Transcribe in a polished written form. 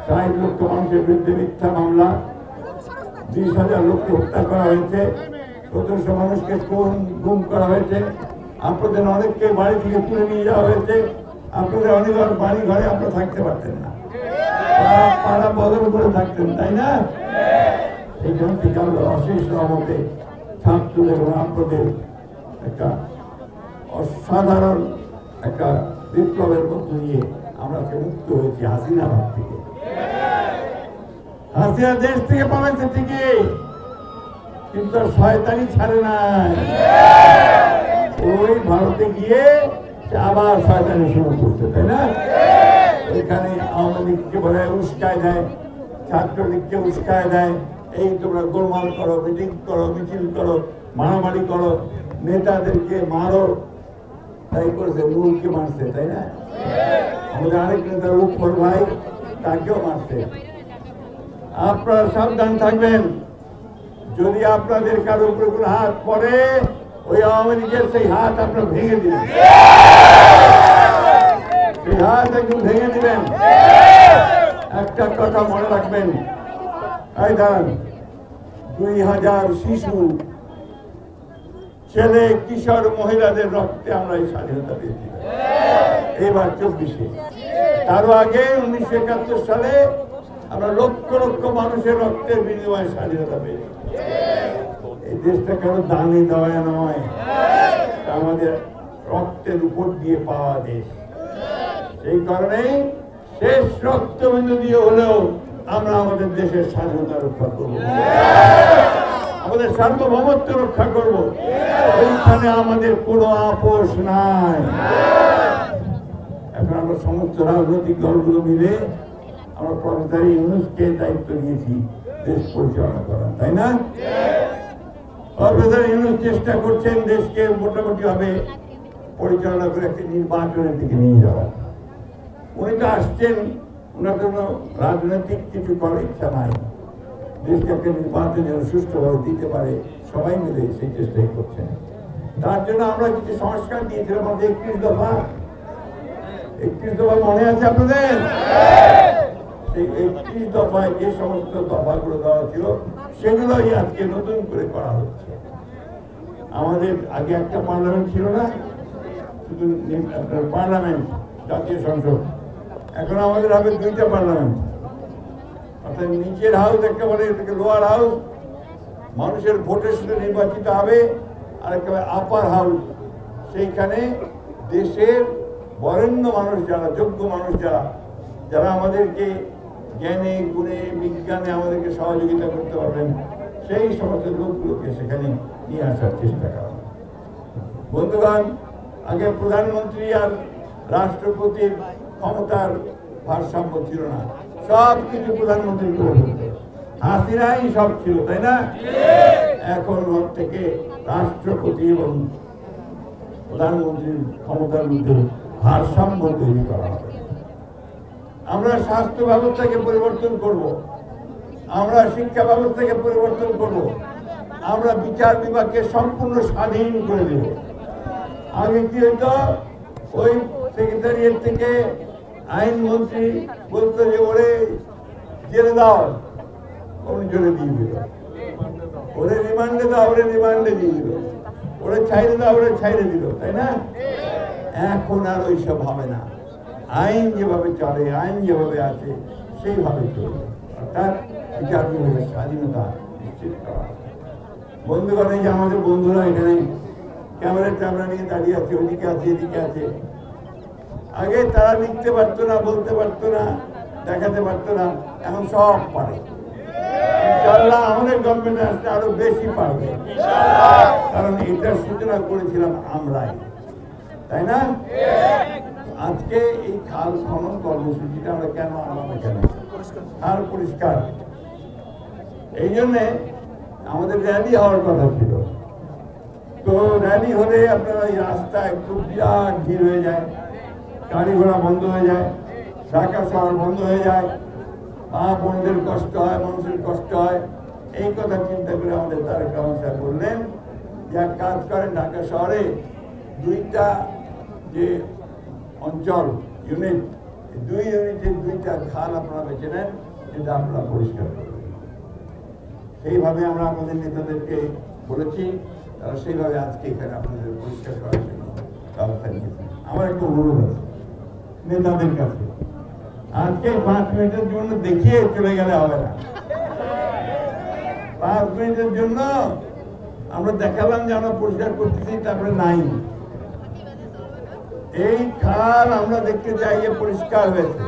60 লক্ষ মানুষের বিরুদ্ধে মিথ্যা মামলা, 20,000 লোককে হত্যা করা হয়েছে, 1700 মানুষকে গুম করা হয়েছে, আপনাদের অনেককে বাড়ি থেকে তুলে নিয়ে যাওয়া হয়েছে, আপনাদের অনেক বাড়ি ঘরে আপনারা থাকতে পারতেন না, পাড়া বদল করে থাকতেন, তাই না? এইখান থেকে আমরা অশেষ রহমতে ছাত্রদের এবং আপনাদের একটা অসাধারণ একটা বিপ্লবের মধ্য দিয়ে আমরা মুক্ত হয়েছি হাসিনার হাত থেকে। হাসিনা দেশ থেকে পালাইছে ঠিকই, কিন্তু শয়তানি ছাড়ে নাই। ওই ভারতে গিয়ে আবার শয়তানি শুরু করতে, তাই না? ওইখানে আওয়ামী লীগকে বলে উস্কায় দেয়, ছাত্রলীগকে উস্কায় দেয়, এই তোমরা গোলমাল করো, মিটিং করো, মিছিল করো, মারামারি করো, নেতাদেরকে মারো, তাই করেছে। নূরকে মারছে, তাই না? আমাদের আরেক নেতা রূপর ভাই, তাকেও মারছে। আপনারা সাবধান থাকবেন, যদি আপনাদের কারো উপরে কোনো হাত পড়ে, ওই আওয়ামী লীগের সেই হাত আপনারা ভেঙে দিবেন, সেই হাত একদম ভেঙে দিবেন। একটা কথা মনে রাখবেন, এই দাঁড়ান, 2000 শিশু, ছেলে, কিশোর, মহিলাদের রক্তে আমরা এই স্বাধীনতা পেয়েছি। এবার 24-এ, তারও আগে 1971 সালে আমরা লক্ষ লক্ষ মানুষের রক্তের বিনিময়ে স্বাধীনতা পেয়েছি। এই দেশটা কেন দানি দেওয়া নয়, আমাদের রক্তের উপর দিয়ে পাওয়া দেশ। সেই কারণেই শেষ রক্তবিন্দু দিয়ে হলেও আমরা আমাদের দেশের স্বাধীনতা রক্ষা করব, আমাদের সার্বভৌমত্ব রক্ষা করব। ওইখানে আমাদের কোনো আপোষ নাই। এখন আমরা সমস্ত রাজনৈতিক দলগুলো মিলে আমরা প্রফেসর ইউনূসকে দায়িত্ব দিয়েছি দেশ পরিচালনা করা, তাই না? প্রফেসর ইউনূস চেষ্টা করছেন দেশকে মোটামুটি ভাবে পরিচালনা করে একটি নির্বাচনের দিকে নিয়ে যাওয়া। উনি তো আসছেন, ওনার জন্য রাজনৈতিক কিছু করার ইচ্ছা নাই, দেশকে একটা নির্বাচন যেন সুষ্ঠুভাবে দিতে পারে, সবাই মিলে সেই চেষ্টাই করছেন। তার জন্য আমরা কিছু সংস্কার দিয়েছিলাম, আমাদের 31 দফা মনে আছে আপনাদের? সেই 31 দফায় যে সমস্ত দফাগুলো দেওয়া ছিল সেগুলোই আজকে নতুন করে করা হচ্ছে। আমাদের আগে একটা পার্লামেন্ট ছিল না, শুধু পার্লামেন্ট, জাতীয় সংসদ। এখন আমাদের হবে 2টা পার্লামেন্ট, অর্থাৎ নিচের হাউস একটা বলে, এটাকে লোয়ার হাউস, মানুষের ভোটের সাথে নির্বাচিত হবে, আর একটা আপার হাউস, সেইখানে দেশের বরেণ্য মানুষ যারা, যোগ্য মানুষ যারা, যারা আমাদেরকে জ্ঞানে গুণে বিজ্ঞানে আমাদেরকে সহযোগিতা করতে পারবেন, সেই সমস্ত লোকগুলোকে সেখানে নিয়ে আসার চেষ্টা করা। বন্ধুগণ, আগে প্রধানমন্ত্রী আর রাষ্ট্রপতির ক্ষমতার ভারসাম্য ছিল না, সব কিছু প্রধানমন্ত্রী করে ফেলতো, হাসিনাই সব ছিল, তাই না? এখন থেকে রাষ্ট্রপতি এবং প্রধানমন্ত্রীর ক্ষমতার মধ্যে ভারসাম্য তৈরি করা হবে। আমরা স্বাস্থ্য ব্যবস্থাকে পরিবর্তন করব, আমরা শিক্ষা ব্যবস্থাকে পরিবর্তন করব, আমরা বিচার বিভাগকে সম্পূর্ণ স্বাধীন করে দেব। আগে কি হইতো, ওই সেক্রেটারিয়েট থেকে আইনমন্ত্রী বলতো যে ওরে জেলে দাও, ওরে জেলে দিয়ে দিল, ওরে রিমান্ডে দাও, ওরে রিমান্ডে দিয়ে দিল, ওরে ছাইড়ে দাও, ওরে ছাইড়ে দিল, তাই না? এখন আর ওইসব হবে না, আইন যেভাবে চলে, আইন যেভাবে আছে সেইভাবে চলবে, অর্থাৎ বিচার বিভাগের স্বাধীনতা নিশ্চিত করা। বন্ধুগণ, এই যে আমাদের বন্ধুরা এখানে ক্যামেরা নিয়ে দাঁড়িয়ে আছে, ওদিকে আছে, এদিকে আছে, আগে তারা লিখতে পারতো না, বলতে পারতো না, দেখাতে পারতো না, এখন সব পারে। ইনশাআল্লাহ আমাদের গভর্নমেন্ট আসতে আরো বেশি পারবে, কারণ এটার সূচনা করেছিলাম আমরাই, তাই না? আজকে এই খাল খনন কর্মসূচিটা আমরা কেন আনলাম এখানে? খাল পরিষ্কার, এই জন্যে আমাদের র্যালি হওয়ার কথা ছিল। তো র্যালি হলে আপনারা এই রাস্তা একটু বিরাট ভিড় হয়ে যায়, গাড়ি ঘোড়া বন্ধ হয়ে যায়, ঢাকা শহর বন্ধ হয়ে যায়, মা বোনদের কষ্ট হয়, মানুষের কষ্ট হয়। এই কথা চিন্তা করে আমাদের তারেক রহমান সাহেব বললেন যে এক কাজ করেন, ঢাকা শহরে 2টা যে অঞ্চল ইউনিট, 2 ইউনিটের 2টা খাল আপনারা বেছে নেন, যেটা আপনারা পরিষ্কার করবেন। সেইভাবে আমরা আমাদের নেতাদেরকে বলেছি, তারা সেইভাবে আজকে এখানে আপনাদের পরিষ্কার করার জন্য ব্যবস্থা নিয়েছে। আমার একটা অনুরোধ আছে নেতাদের কাছে, আজকে 5 মিনিটের জন্য দেখিয়ে চলে গেলে হবে না। 5 মিনিটের জন্য আমরা দেখালাম যে আমরা পরিষ্কার করতেছি, তারপরে নাই। এই খাল আমরা দেখতে চাই যে পরিষ্কার হয়েছে।